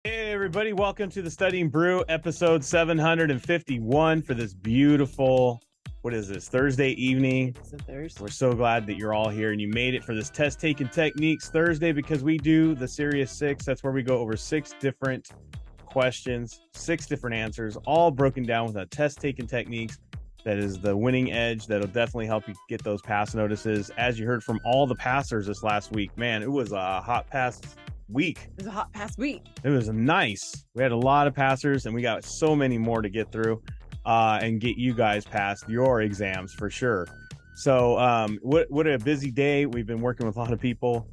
Hey everybody, welcome to the Studying Brew episode 751 for this beautiful, what is this, Thursday evening. It's a Thursday. We're so glad that you're all here and you made it for this Test Taking Techniques Thursday, because we do the Series 6. That's where we go over 6 different questions, 6 different answers, all broken down with a Test Taking Techniques. That is the winning edge that'll definitely help you get those pass notices. As you heard from all the passers this last week, man, it was a hot pass week. It was a hot pass week. It was nice. We had a lot of passers and we got so many more to get through and get you guys past your exams for sure. So what a busy day. We've been working with a lot of people.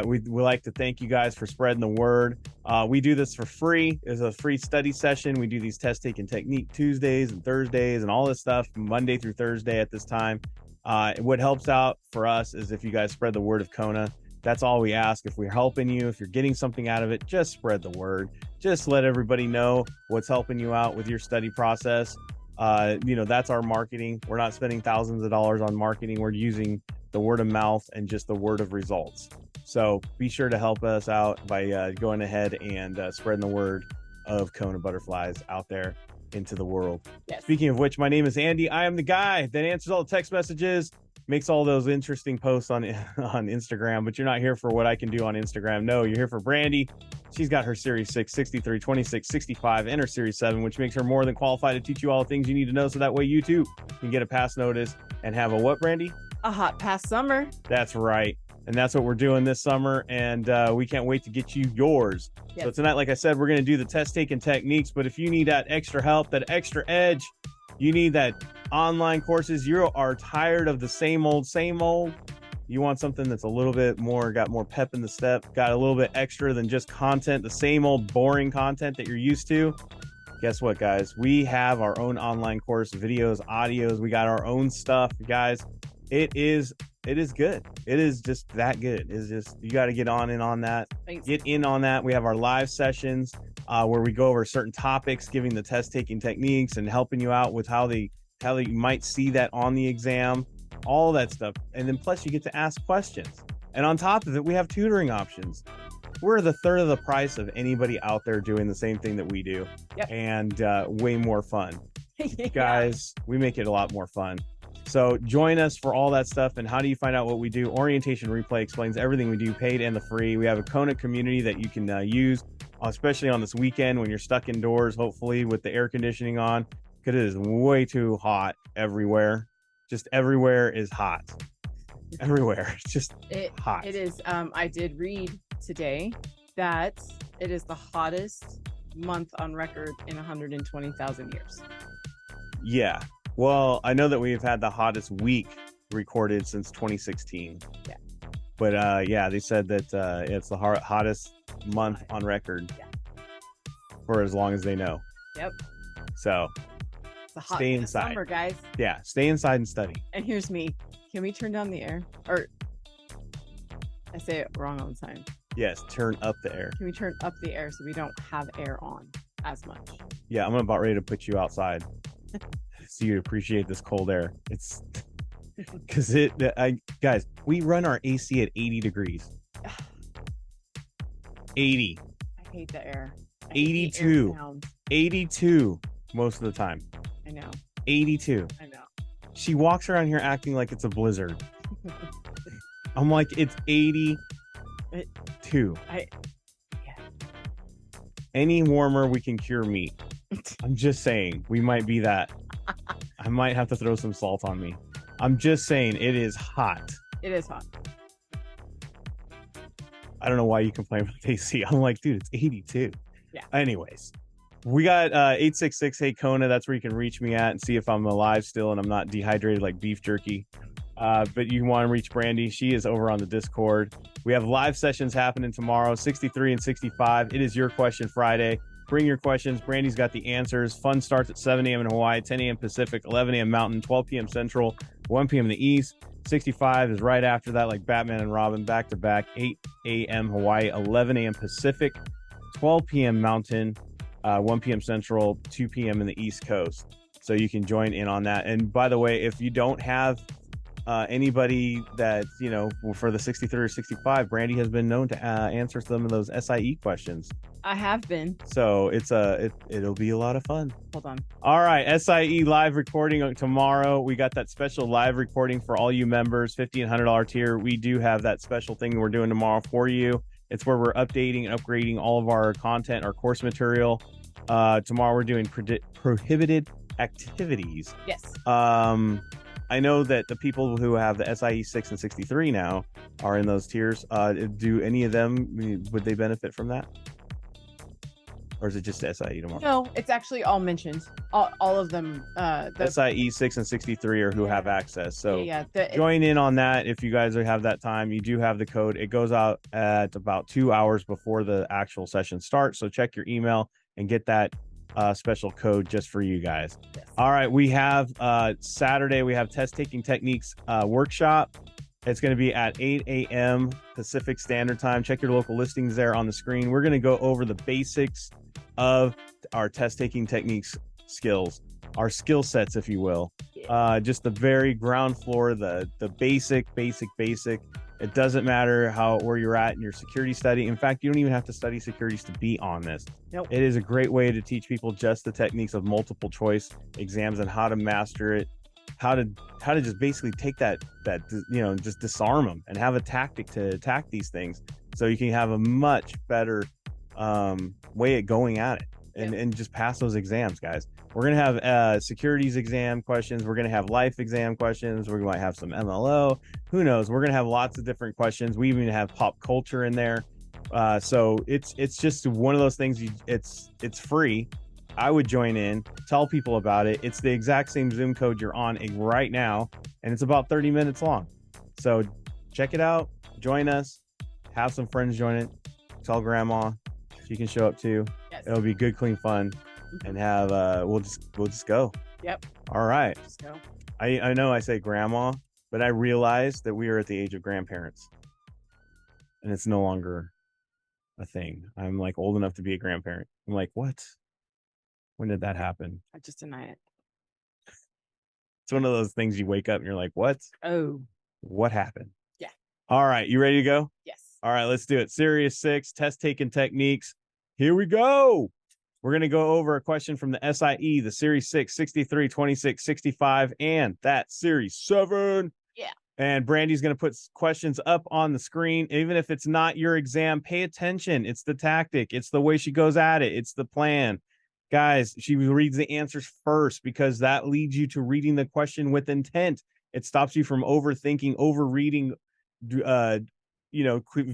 We like to thank you guys for spreading the word. We do this for free. It's a free study session. We do these test taking technique Tuesdays and Thursdays and all this stuff Monday through Thursday at this time. What helps out for us is if you guys spread the word of Kona. That's all we ask. If we're helping you, if you're getting something out of it, just spread the word. Just let everybody know what's helping you out with your study process. That's our marketing. We're not spending thousands of dollars on marketing. We're using the word of mouth and just the word of results. So be sure to help us out by going ahead and spreading the word of KonaButterflyz out there into the world. Yes. Speaking of which, my name is Andy. I am the guy that answers all the text messages, makes all those interesting posts on Instagram, but you're not here for what I can do on Instagram. No, you're here for Brandy. She's got her Series 6, 63, 26, 65, and her Series 7, which makes her more than qualified to teach you all the things you need to know, so that way you too can get a pass notice and have a what, Brandy? A hot pass summer. That's right. And that's what we're doing this summer, and we can't wait to get you yours. Yes. So tonight, like I said, we're going to do the test taking techniques, but if you need that extra help, that extra edge, you need that online courses, you are tired of the same old, you want something that's a little bit more, got more pep in the step, got a little bit extra than just content, the same old boring content that you're used to. Guess what, guys? We have our own online course, videos, audios. We got our own stuff, guys. It is good. It is just that good. It's just, you got to get on and on that. Thanks. Get in on that. We have our live sessions where we go over certain topics, giving the test taking techniques and helping you out with how you might see that on the exam, all that stuff. And then plus you get to ask questions. And on top of it, we have tutoring options. We're the third of the price of anybody out there doing the same thing that we do. Yep. And way more fun. Yeah. Guys, we make it a lot more fun. So join us for all that stuff. And how do you find out what we do? Orientation Replay explains everything we do, paid and the free. We have a Kona community that you can use, especially on this weekend when you're stuck indoors, hopefully with the air conditioning on, because it is way too hot everywhere. Just everywhere is hot. Everywhere. It's just hot. It is. I did read today that it is the hottest month on record in 120,000 years. Yeah. Well, I know that we've had the hottest week recorded since 2016. Yeah. But yeah, they said that it's the hottest month on record for as long as they know. Yep. So It's a hot stay inside. summer, guys. Yeah, stay inside and study. And here's me. Can we turn down the air? Or I say it wrong all the time. Yes, turn up the air. Can we turn up the air so we don't have air on as much? Yeah, I'm about ready to put you outside so you appreciate this cold air. It's because guys, we run our AC at 80 degrees. 80. I hate the air. I hate the 82. air sounds. 82 most of the time. I know. 82. I know. She walks around here acting like it's a blizzard. I'm like, it's 82. Any warmer, we can cure meat. I'm just saying, we might be that. I might have to throw some salt on me. I'm just saying, it is hot. It is hot. I don't know why you complain about AC. I'm like, dude, it's 82. Yeah. Anyways, we got 866 Hey Kona. That's where you can reach me at and see if I'm alive still and I'm not dehydrated like beef jerky. But you want to reach Brandy. She is over on the Discord. We have live sessions happening tomorrow, 63 and 65. It is Your Question Friday. Bring your questions. Brandy's got the answers. Fun starts at 7 a.m. in Hawaii, 10 a.m. Pacific, 11 a.m. Mountain, 12 p.m. Central, 1 p.m. in the East. 65 is right after that, like Batman and Robin, back to back. 8 a.m. Hawaii, 11 a.m. Pacific, 12 p.m. Mountain, 1 p.m. Central, 2 p.m. in the East Coast. So you can join in on that. And by the way, if you don't have anybody that, for the 63 or 65, Brandy has been known to answer some of those SIE questions. I have been. So it'll be a lot of fun. Hold on. All right, SIE live recording tomorrow. We got that special live recording for all you members, $50 and $100 tier. We do have that special thing we're doing tomorrow for you. It's where we're updating and upgrading all of our content, our course material. Tomorrow we're doing prohibited activities. Yes. I know that the people who have the SIE 6 and 63 now are in those tiers. Do any of them, would they benefit from that? Or is it just SIE tomorrow? No, it's actually all mentioned. All of them. SIE 6 and 63 are who have access. So yeah, join in on that if you guys have that time. You do have the code. It goes out at about 2 hours before the actual session starts. So check your email and get that special code just for you guys. Yes. All right, we have Saturday. We have test taking techniques workshop. It's going to be at 8 a.m. Pacific Standard Time. Check your local listings there on the screen. We're going to go over the basics of our test taking techniques skills, our skill sets, if you will. Just the very ground floor, the basic. It doesn't matter where you're at in your security study. In fact, you don't even have to study securities to be on this. Nope. It is a great way to teach people just the techniques of multiple choice exams and how to master it, how to just basically take that just disarm them and have a tactic to attack these things, so you can have a much better way at going at it and just pass those exams, guys. We're going to have securities exam questions. We're going to have life exam questions. We might have some MLO. Who knows? We're going to have lots of different questions. We even have pop culture in there. So it's just one of those things. It's free. I would join in, tell people about it. It's the exact same Zoom code you're on right now, and it's about 30 minutes long. So check it out. Join us. Have some friends join it. Tell grandma she can show up too. Yes. It'll be good, clean fun. And have we'll just go. Yep. All right. Just go. I know I say grandma, but I realized that we are at the age of grandparents, and it's no longer a thing. I'm like old enough to be a grandparent. I'm like, what? When did that happen? I just deny it. It's one of those things you wake up and you're like, what? Oh. What happened? Yeah. All right, you ready to go? Yes. All right, let's do it. Series 6, test taking techniques. Here we go. We're going to go over a question from the SIE, the Series 6, 63, 26, 65, and that Series 7. Yeah. And Brandy's going to put questions up on the screen. Even if it's not your exam, pay attention. It's the tactic. It's the way she goes at it. It's the plan. Guys, she reads the answers first because that leads you to reading the question with intent. It stops you from overthinking, overreading,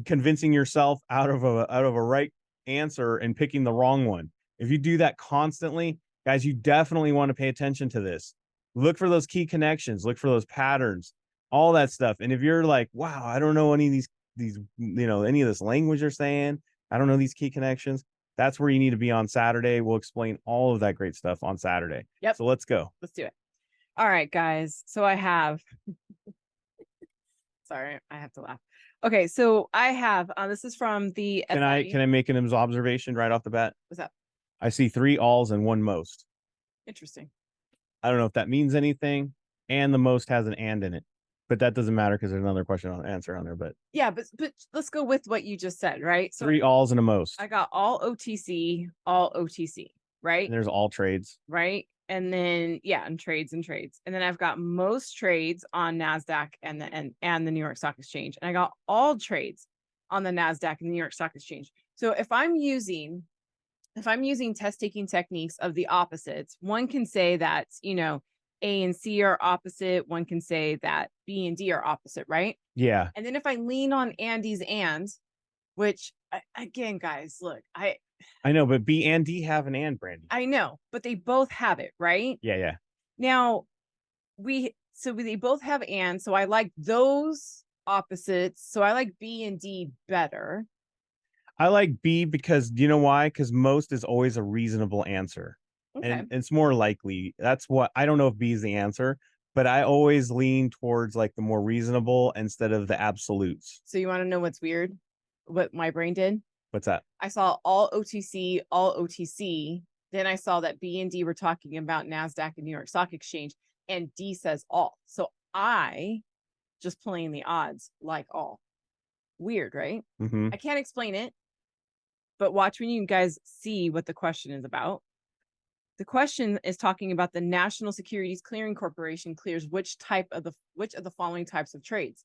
convincing yourself out of a right answer and picking the wrong one. If you do that constantly, guys, you definitely want to pay attention to this. Look for those key connections, look for those patterns, all that stuff. And if you're like, wow, I don't know any of these, any of this language they're saying, I don't know these key connections, that's where you need to be on Saturday. We'll explain all of that great stuff on Saturday. Yep. So let's go. Let's do it. All right, guys. So I have, sorry, I have to laugh. Okay. So I have, this is from the, can I make an observation right off the bat? What's up? I see 3 alls and 1 most. Interesting. I don't know if that means anything. And the most has an and in it, but that doesn't matter because there's another question on answer on there. But yeah, but let's go with what you just said, right? So 3 alls and a most. I got all OTC, right? And there's all trades, right? And then and trades. And then I've got most trades on NASDAQ and the New York Stock Exchange, and I got all trades on the NASDAQ and the New York Stock Exchange. So if I'm using test taking techniques of the opposites, one can say that, A and C are opposite. One can say that B and D are opposite, right? Yeah. And then if I lean on Andy's which again, guys, look, I know, but B and D have an and, Brandy. I know, but they both have it, right? Yeah. Now they both have and, so I like those opposites. So I like B and D better. I like B because you know why? Because most is always a reasonable answer. Okay. And it's more likely. That's what I don't know if B is the answer, but I always lean towards like the more reasonable instead of the absolutes. So you want to know what's weird? What my brain did? What's that? I saw all OTC, all OTC. Then I saw that B and D were talking about NASDAQ and New York Stock Exchange, and D says all. So I just playing the odds like all. Weird, right? Mm-hmm. I can't explain it, but watch when you guys see what the question is about. The question is talking about the National Securities Clearing Corporation clears which of the following types of trades.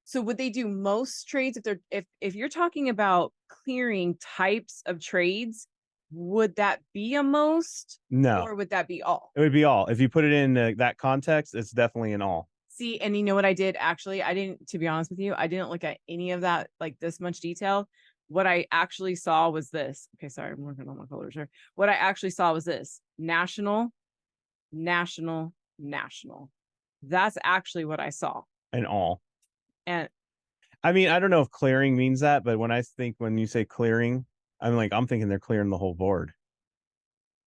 So would they do most trades if you're talking about clearing types of trades, would that be a most? No, Or would that be all? it would be all. If you put it in that context, it's definitely an all. See, and you know what I did actually? I didn't, to be honest with you, I didn't look at any of that like this much detail. What I actually saw was this. Okay, sorry, I'm working on my colors here. What I actually saw was this: national, national, national. That's actually what I saw. An all. And I mean, I don't know if clearing means that, but when you say clearing, I'm thinking they're clearing the whole board.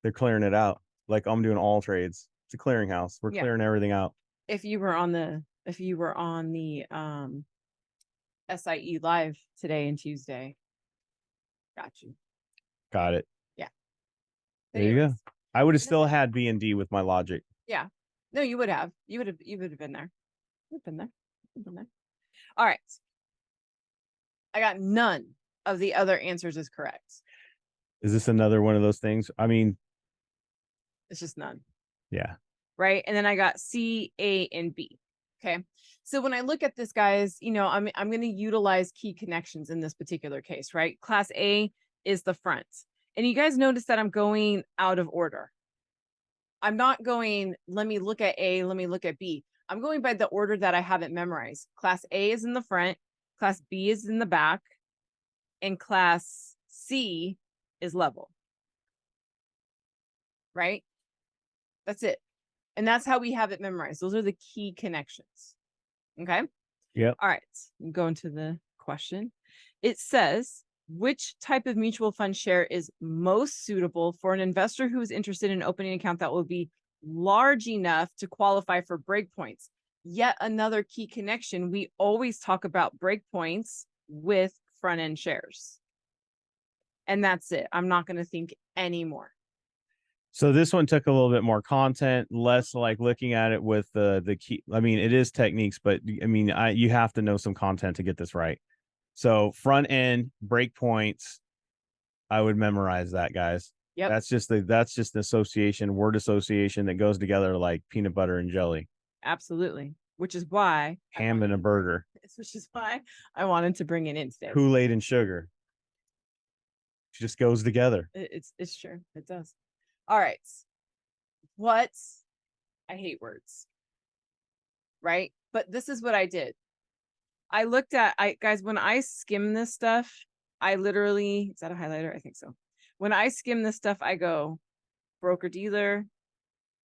They're clearing it out. Like I'm doing all trades. It's a clearinghouse. We're clearing everything out. if you were on the SIE live today and Tuesday, got you. Got it. Yeah. There you go. I would have still had B and D with my logic. Yeah. No, you would have. You would have been there. You've been there. You've been there. All right. I got none of the other answers is correct. Is this another one of those things? I mean, it's just none. Yeah. Right. And then I got C, A, and B. Okay. So when I look at this, guys, I'm going to utilize key connections in this particular case, right? Class A is the front. And you guys notice that I'm going out of order. I'm not going, let me look at A, let me look at B. I'm going by the order that I haven't memorized. Class A is in the front, class B is in the back, and class C is level. Right? That's it. And that's how we have it memorized. Those are the key connections. Okay. Yep. All right. I'm going to the question. It says, which type of mutual fund share is most suitable for an investor who is interested in opening an account that will be large enough to qualify for breakpoints? Yet another key connection. We always talk about breakpoints with front end shares. And that's it. I'm not going to think anymore. So this one took a little bit more content, less like looking at it with the key. I mean, it is techniques, but I mean, you have to know some content to get this right. So front end breakpoints, I would memorize that, guys. Yep. That's just the association, word association that goes together like peanut butter and jelly. Absolutely. Which is why ham and a burger. Which is why I wanted to bring it in today. Kool-Aid and sugar. It just goes together. It's true. It does. All right. I hate words. Right? But this is what I did. I looked at, guys, when I skim this stuff, I literally, is that a highlighter? I think so. When I skim this stuff, I go broker dealer,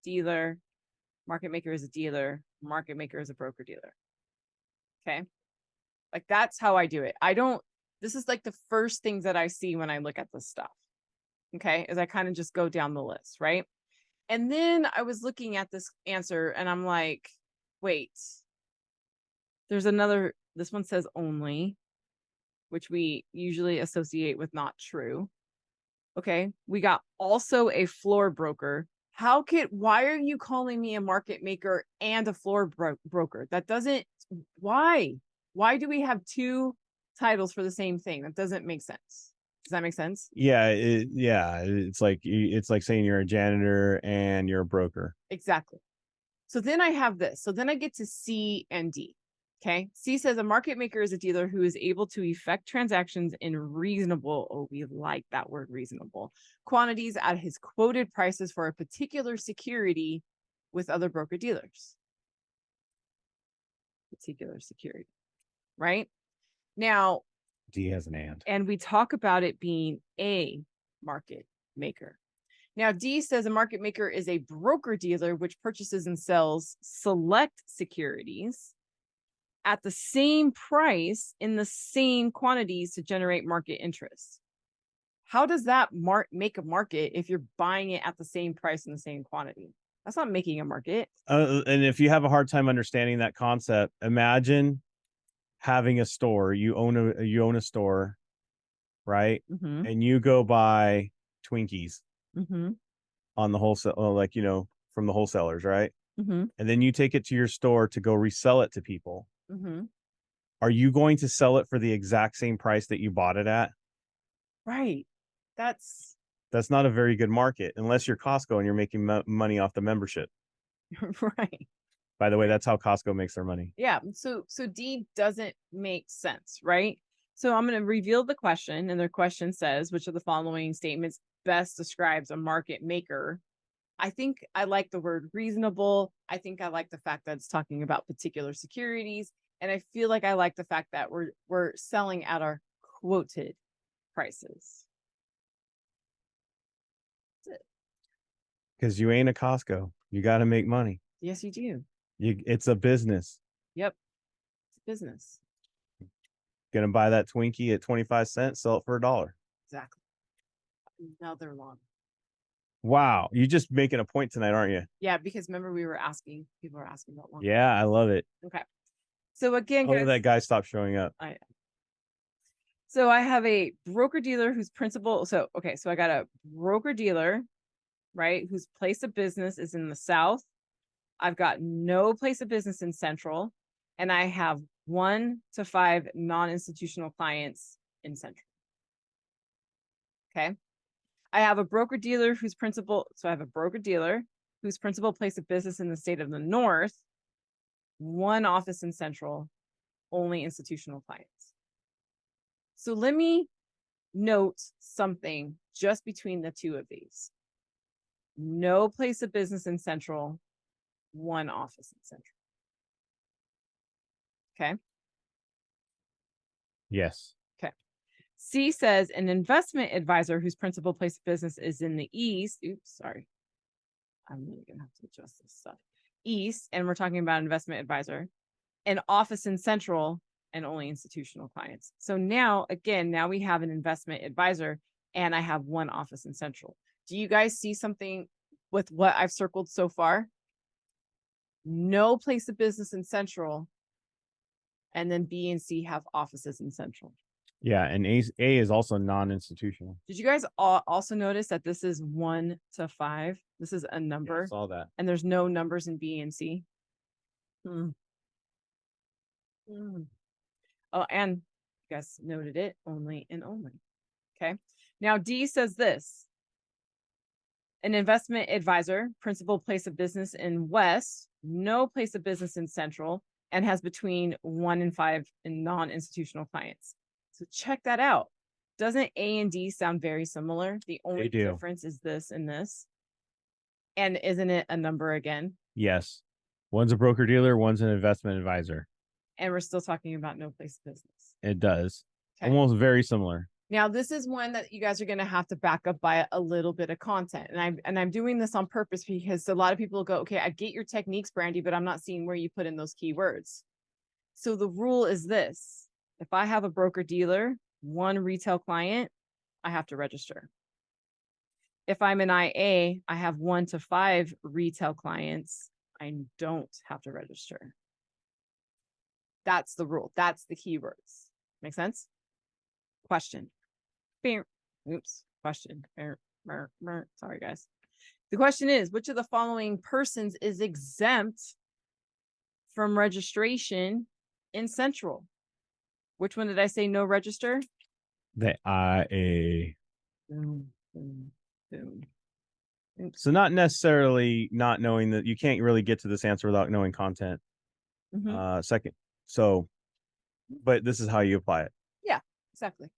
dealer, market maker is a dealer, market maker is a broker dealer. Okay. Like that's how I do it. This is like the first things that I see when I look at this stuff. Okay. As I kind of just go down the list. Right. And then I was looking at this answer and I'm like, wait, there's another, this one says only, which we usually associate with not true. Okay. We got also a floor broker. Why are you calling me a market maker and a floor broker? That doesn't, why do we have two titles for the same thing? That doesn't make sense. Does that make sense? Yeah. It's like saying you're a janitor and you're a broker. Exactly. So then I have this. So then I get to C and D. Okay. C says a market maker is a dealer who is able to effect transactions in reasonable, we like that word reasonable, quantities at his quoted prices for a particular security with other broker dealers. Particular security. Right? Now, D has an and we talk about it being a market maker. Now, D says a market maker is a broker dealer which purchases and sells select securities at the same price in the same quantities to generate market interest. How does that make a market if you're buying it at the same price in the same quantity? That's not making a market. And if you have a hard time understanding that concept, imagine having a store. You own a store, right? Mm-hmm. And you go buy Twinkies Mm-hmm. on the wholesale, like, from the wholesalers, right? Mm-hmm. And then you take it to your store to go resell it to people. Mm-hmm. Are you going to sell it for the exact same price that you bought it at? Right. That's That's not a very good market unless you're Costco and you're making money off the membership. right. By the way, Right. that's how Costco makes their money. Yeah. So D doesn't make sense, right? So I'm going to reveal the question, and their question says, which of the following statements best describes a market maker? I think I like the word reasonable. I think I like the fact that it's talking about particular securities. And I feel like I like the fact that we're selling at our quoted prices. That's it. Because you ain't a Costco. You got to make money. Yes, you do. It's a business. Yep. It's business. Gonna buy that Twinkie at 25 cents, sell it for $1. Exactly. Another long. Wow. You just making a point tonight, aren't you? Yeah, because remember people were asking about long. Yeah, I love it. Okay. So again, Oh, guys, that guy stopped showing up. So I have a broker dealer whose principal. So I got a broker dealer, right, whose place of business is in the South. I've got no place of business in Central, and I have 1 to 5 non-institutional clients in Central. Okay. I have a broker dealer whose principal. So I have a broker dealer whose principal place of business in the state of the North, 1 office in Central, only institutional clients. So let me note something just between the two of these. No place of business in Central, 1 office in Central. Okay. Yes. Okay. C says an investment advisor whose principal place of business is in the East. Oops, sorry. I'm really going to have to adjust this stuff. East, and we're talking about investment advisor, an office in Central, and only institutional clients. So now we have an investment advisor, and I have 1 office in Central. Do you guys see something with what I've circled so far? No place of business in Central, and then B and C have offices in Central. Yeah, and A is also non-institutional. Did you guys also notice that this is 1 to 5? This is a number. Yeah, I saw that. And there's no numbers in B and C. Oh, and you guys noted it, only and only. Okay. Now D says this. An investment advisor, principal place of business in West, no place of business in Central, and has between 1 and 5 in non-institutional clients. So check that out. Doesn't A and D sound very similar? The only difference is this and this. And isn't it a number again? Yes. One's a broker dealer, one's an investment advisor. And we're still talking about no place of business. It does. Okay. Almost very similar. Now, this is one that you guys are going to have to back up by a little bit of content. And I'm doing this on purpose because a lot of people go, okay, I get your techniques, Brandy, but I'm not seeing where you put in those keywords. So the rule is this. If I have a broker dealer, 1 retail client, I have to register. If I'm an IA, I have 1 to 5 retail clients. I don't have to register. That's the rule. That's the keywords. Make sense? Question. Oops. Question. Sorry, guys. The question is, which of the following persons is exempt from registration in Central? Which one did I say no register? The IA. Boom, boom, boom. Oops. So not necessarily not knowing that you can't really get to this answer without knowing content. Second. So, but this is how you apply it. Yeah, exactly.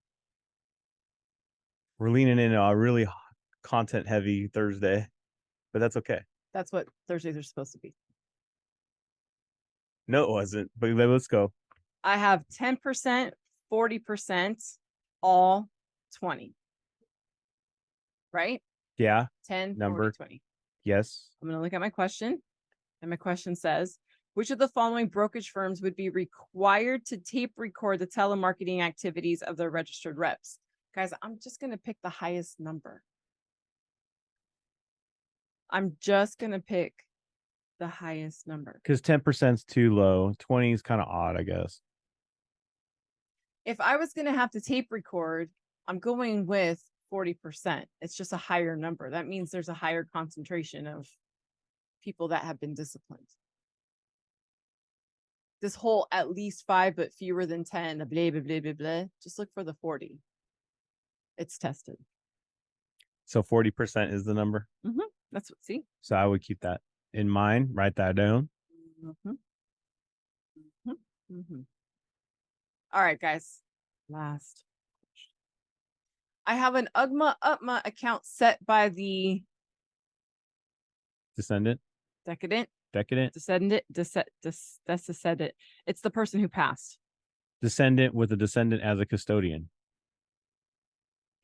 We're leaning in a really content heavy Thursday, but that's okay. That's what Thursdays are supposed to be. No, it wasn't, but let's go. I have 10%, 40%, all 20. Right? Yeah. 10, number 40, 20. Yes. I'm going to look at my question. And my question says, which of the following brokerage firms would be required to tape record the telemarketing activities of their registered reps? Guys, I'm just going to pick the highest number. I'm just going to pick the highest number. Because 10% is too low. 20 is kind of odd, I guess. If I was going to have to tape record, I'm going with 40%. It's just a higher number. That means there's a higher concentration of people that have been disciplined. This whole at least 5, but fewer than 10, blah, blah, blah, blah, blah. Just look for the 40. It's tested. So 40% is the number. That's what, see? So I would keep that in mind. Write that down. All right, guys. Last. I have an UGMA account set by the Descendant. Decadent. Descendant. That's Descendant. It's the person who passed. Descendant with a descendant as a custodian.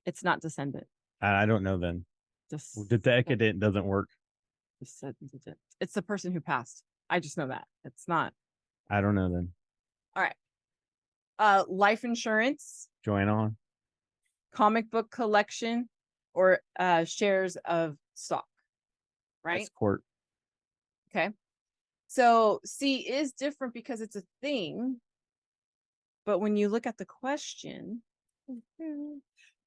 It's not Descendant. I don't know then. The decadent doesn't work. Descendant. It's the person who passed. I just know that. It's not. I don't know then. All right. Life insurance. Join on. Comic book collection, or shares of stock. Right? That's court. Okay. So C is different because it's a thing. But when you look at the question,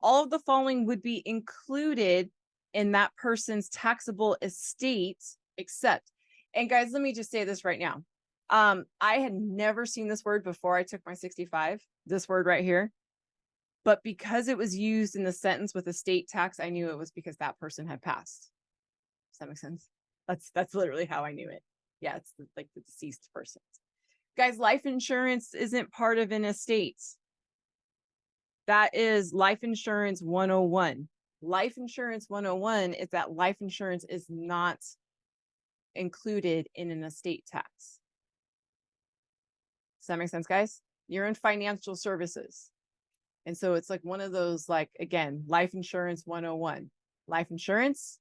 all of the following would be included in that person's taxable estate, except, and guys, let me just say this right now. I had never seen this word before I took my 65, this word right here. But because it was used in the sentence with estate tax, I knew it was because that person had passed. Does that make sense? That's literally how I knew it. Yeah, it's like the deceased person. Guys, life insurance isn't part of an estate. That is life insurance 101. Life insurance 101 is that life insurance is not included in an estate tax. Does that make sense, guys? You're in financial services. And so it's like one of those, like, again, life insurance 101. Life insurance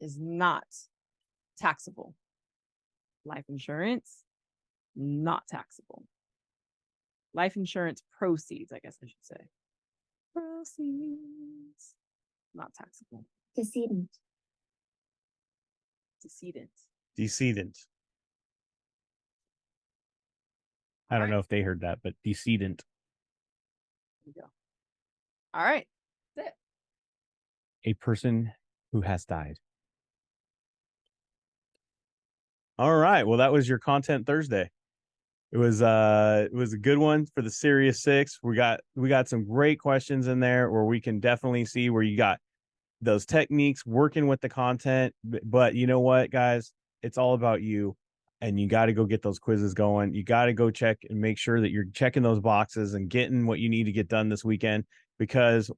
is not taxable. Life insurance, not taxable. Life insurance proceeds, I guess I should say. Proceeds, not taxable. Decedent. Decedent. I don't know if they heard that, but decedent. There you go. All right. That's it. A person who has died. All right. Well, that was your Content Thursday. It was a good one for the Series 6. We got some great questions in there where we can definitely see where you got those techniques working with the content. But you know what, guys? It's all about you. And you got to go get those quizzes going. You got to go check and make sure that you're checking those boxes and getting what you need to get done this weekend, because,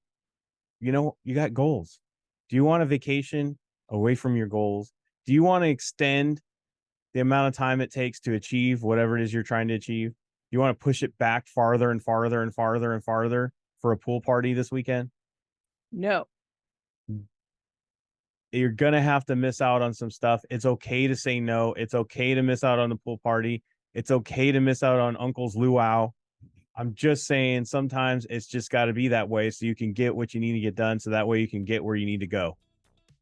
you know, you got goals. Do you want a vacation away from your goals? Do you want to extend the amount of time it takes to achieve whatever it is you're trying to achieve? Do you want to push it back farther and farther and farther and farther for a pool party this weekend? No. You're going to have to miss out on some stuff. It's okay to say no. It's okay to miss out on the pool party. It's okay to miss out on Uncle's luau. I'm just saying sometimes it's just got to be that way so you can get what you need to get done, so that way you can get where you need to go.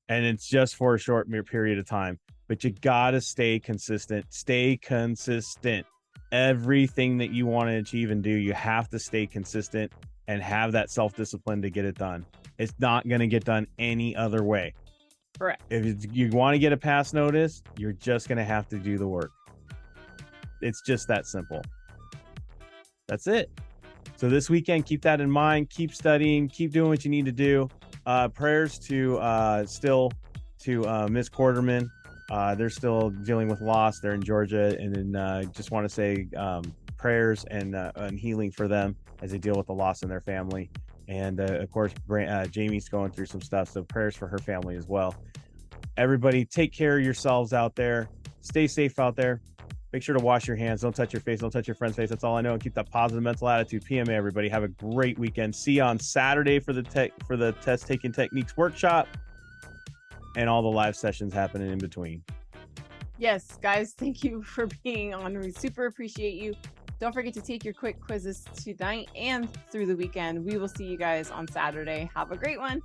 And it's just for a short period of time. But you got to stay consistent. Stay consistent. Everything that you want to achieve and do, you have to stay consistent and have that self-discipline to get it done. It's not going to get done any other way. Correct. If you want to get a pass notice, you're just going to have to do the work. It's just that simple. That's it. So this weekend, keep that in mind. Keep studying. Keep doing what you need to do. Prayers to Miss Quarterman. They're still dealing with loss. They're in Georgia. And then just want to say prayers and healing for them as they deal with the loss in their family. And of course, Jamie's going through some stuff. So prayers for her family as well. Everybody, take care of yourselves out there. Stay safe out there. Make sure to wash your hands. Don't touch your face. Don't touch your friend's face. That's all I know. And keep that positive mental attitude. PMA, everybody. Have a great weekend. See you on Saturday for the test taking techniques workshop and all the live sessions happening in between. Yes, guys. Thank you for being on. We super appreciate you. Don't forget to take your quick quizzes tonight and through the weekend. We will see you guys on Saturday. Have a great one.